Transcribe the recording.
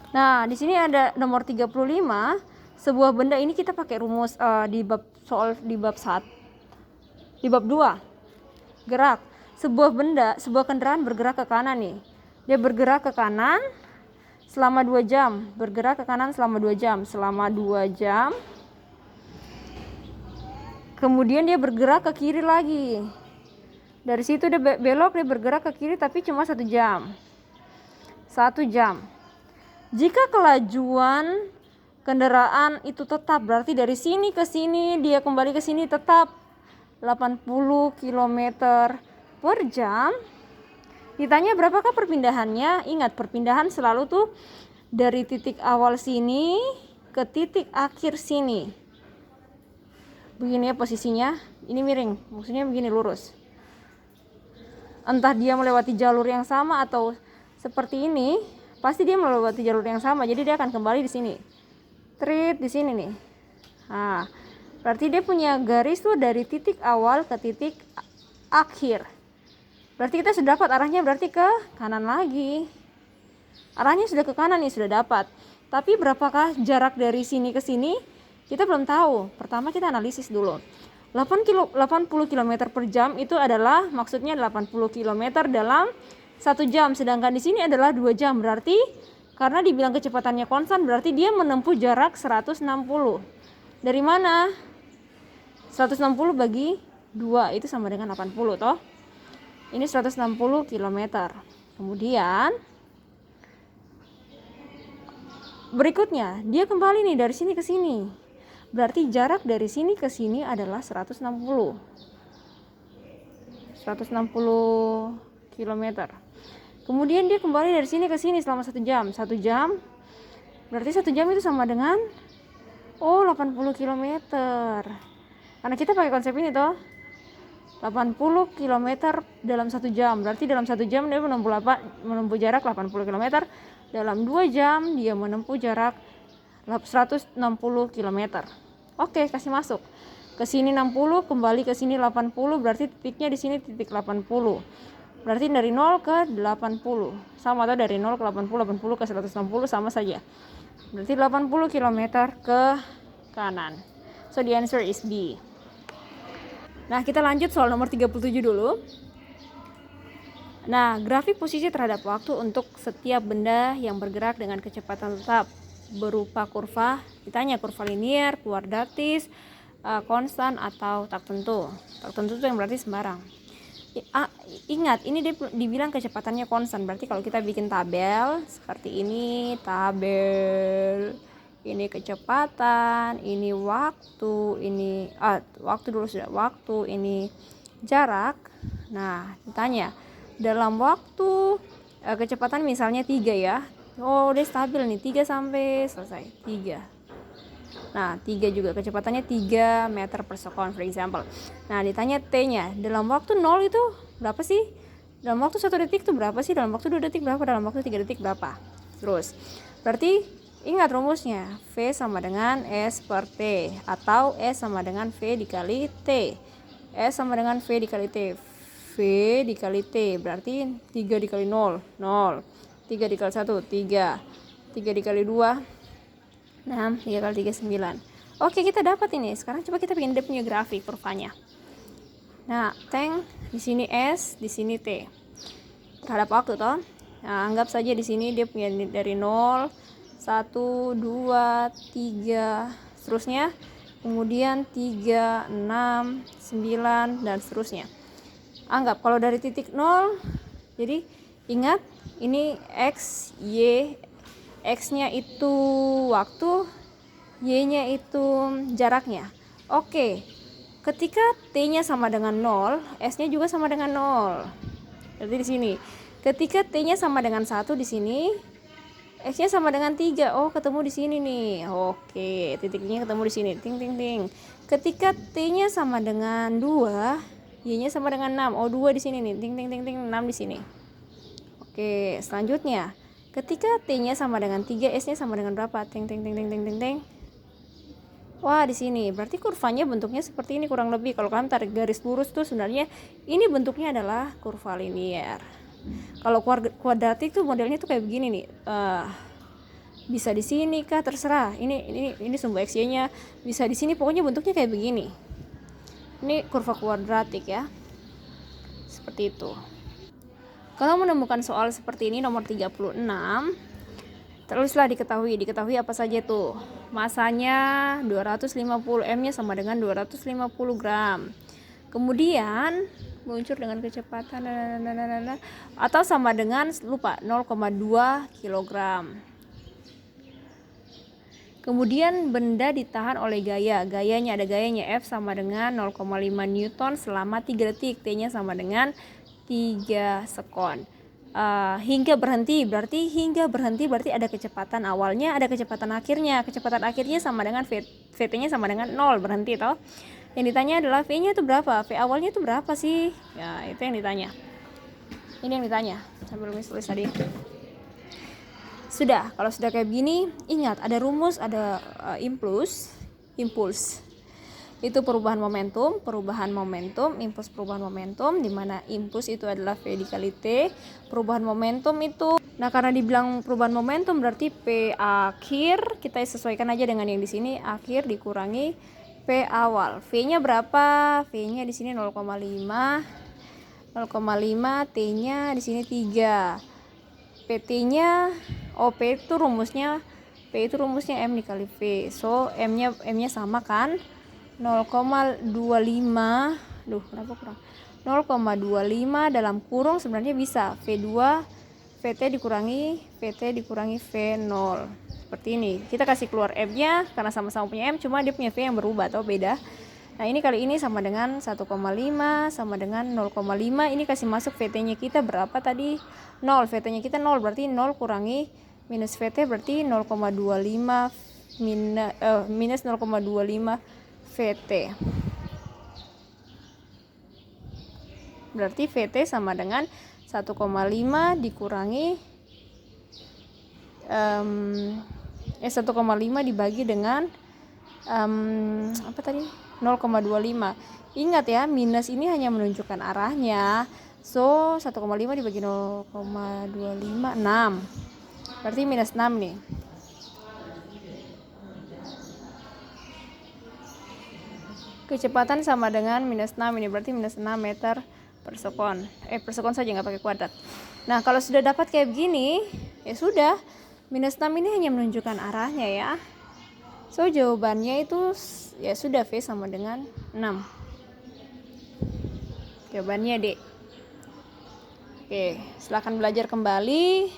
Nah, di sini ada nomor 35. Sebuah benda ini kita pakai rumus di bab soal di bab 1. Di bab 2. Gerak. Sebuah benda, sebuah kendaraan bergerak ke kanan nih. Dia bergerak ke kanan selama 2 jam. Bergerak ke kanan selama 2 jam. Selama 2 jam. Kemudian dia bergerak ke kiri lagi. Dari situ dia belok, dia bergerak ke kiri tapi cuma 1 jam. 1 jam. Jika kelajuan kendaraan itu tetap, berarti dari sini ke sini, dia kembali ke sini tetap 80 km per jam. Ditanya berapakah perpindahannya? Ingat, perpindahan selalu tuh dari titik awal sini ke titik akhir sini. Begini ya posisinya, ini miring, maksudnya begini lurus. Entah dia melewati jalur yang sama atau seperti ini, pasti dia melewati jalur yang sama, jadi dia akan kembali di sini. Trit di sini nih. Nah, berarti dia punya garis tuh dari titik awal ke titik akhir. Berarti kita sudah dapat arahnya, berarti ke kanan lagi. Arahnya sudah ke kanan nih, sudah dapat. Tapi berapakah jarak dari sini ke sini? Kita belum tahu. Pertama kita analisis dulu. 80 km per jam itu adalah maksudnya 80 km dalam 1 jam, sedangkan di sini adalah 2 jam. Berarti karena dibilang kecepatannya konstan, berarti dia menempuh jarak 160. Dari mana? 160 bagi 2 itu sama dengan 80 toh. Ini 160 km. Kemudian berikutnya dia kembali nih dari sini ke sini. Berarti jarak dari sini ke sini adalah 160 km. Kemudian dia kembali dari sini ke sini selama 1 jam. 1 jam berarti 1 jam itu sama dengan 80 km. Karena kita pakai konsep ini toh. 80 km dalam 1 jam. Berarti dalam 1 jam dia menempuh jarak 80 km. Dalam 2 jam dia menempuh jarak 160 km. Oke, kasih masuk. Ke sini 60, kembali ke sini 80, berarti titiknya di sini titik 80. Berarti dari 0 ke 80. Sama atau dari 0 ke 80, 80 ke 160 sama saja. Berarti 80 km ke kanan. So the answer is B. Nah, kita lanjut soal nomor 37 dulu. Nah, grafik posisi terhadap waktu untuk setiap benda yang bergerak dengan kecepatan tetap berupa kurva. Ditanya kurva linier, kuadratis, konstan atau tak tentu. Tak tentu itu yang berarti sembarang. Ingat, ini dibilang kecepatannya konstan. Berarti kalau kita bikin tabel seperti ini, tabel ini kecepatan, ini waktu, ini waktu dulu sudah, waktu, ini jarak. Nah, ditanya dalam waktu kecepatan misalnya 3 ya. Oh, udah stabil nih, 3 sampai selesai. 3. Nah, 3 juga kecepatannya 3 meter per second for example. Nah, ditanya T-nya. Dalam waktu 0 itu berapa sih? Dalam waktu 1 detik itu berapa sih? Dalam waktu 2 detik berapa? Dalam waktu 3 detik berapa? Terus. Berarti ingat rumusnya. V sama dengan S per T. Atau S sama dengan V dikali T. S sama dengan V dikali T. V dikali T. Berarti 3 dikali 0. 0. 3 dikali 1. 3. 3 dikali 2. 6, 3 kali 3, 9. Oke, kita dapat ini. Sekarang coba kita bikin dia punya grafik kurvanya. Nah, tank di sini S, di sini T. Terhadap waktu toh. Nah, anggap saja di sini dia punya dari 0, 1, 2, 3, seterusnya. Kemudian 3, 6, 9 dan seterusnya. Anggap kalau dari titik 0, jadi ingat ini X, Y, X-nya itu waktu, Y-nya itu jaraknya. Oke, ketika T-nya sama dengan 0, S-nya juga sama dengan 0. Berarti di sini. Ketika T-nya sama dengan 1 di sini, X-nya sama dengan 3. Oh, ketemu di sini nih. Oke, titiknya ketemu di sini. Ting ting ting. Ketika T-nya sama dengan 2, Y-nya sama dengan 6. Oh, 2 di sini nih. Ting ting ting ting, 6 di sini. Oke, selanjutnya. Ketika T-nya sama dengan 3, S-nya sama dengan berapa? Ting ting ting ting ting ting ting. Wah, di sini. Berarti kurvanya bentuknya seperti ini kurang lebih. Kalau kalian tarik garis lurus tuh sebenarnya ini bentuknya adalah kurva linier. Kalau kuadratik tuh modelnya tuh kayak begini nih. bisa di sini kah, terserah. Ini sumbu XY-nya bisa di sini, pokoknya bentuknya kayak begini. Ini kurva kuadratik ya. Seperti itu. Kalau menemukan soal seperti ini nomor 36, teruslah diketahui apa saja tuh. Masanya 250, M-nya sama dengan 250 gram. Kemudian meluncur dengan kecepatan atau sama dengan 0,2 kilogram. Kemudian benda ditahan oleh gayanya ada gayanya F sama dengan 0,5 Newton selama 3 detik, T-nya sama dengan 3 sekon. Hingga berhenti berarti ada kecepatan awalnya, ada kecepatan akhirnya sama dengan VT-nya sama dengan 0, berhenti toh. Yang ditanya adalah V-nya itu berapa, V awalnya itu berapa sih, ya itu yang ditanya. Ini yang ditanya sambil tulis tadi. Sudah, kalau sudah kayak begini, ingat ada rumus, ada impuls. Itu perubahan momentum, impuls perubahan momentum, di mana impuls itu adalah V dikali T. Perubahan momentum itu, nah karena dibilang perubahan momentum berarti P akhir, kita sesuaikan aja dengan yang di sini, akhir dikurangi P awal. V-nya berapa? V-nya di sini 0,5, T-nya di sini 3. PT-nya P itu rumusnya M dikali V. So M-nya sama kan? 0,25. Kenapa kurang? 0,25 dalam kurung sebenarnya bisa V2 VT dikurangi V0. Seperti ini. Kita kasih keluar M-nya karena sama-sama punya M, cuma dia punya V yang berubah atau beda. Nah, ini kali ini sama dengan 1,5 sama dengan 0,5. Ini kasih masuk VT-nya kita berapa tadi? 0. VT-nya kita 0, berarti 0 kurangi minus VT berarti 0,25 minus 0,25 VT. Berarti VT sama dengan 1,5 dikurangi 1,5 dibagi dengan apa tadi? 0,25. Ingat ya, minus ini hanya menunjukkan arahnya. So 1,5 dibagi 0,25 6. Berarti minus 6 nih. Kecepatan sama dengan minus 6 ini, berarti minus 6 meter per sekon. Per sekon saja, nggak pakai kuadrat. Nah, kalau sudah dapat kayak begini, ya sudah. Minus 6 ini hanya menunjukkan arahnya ya. So jawabannya itu ya sudah, V sama dengan 6. Jawabannya D. Oke, silakan belajar kembali.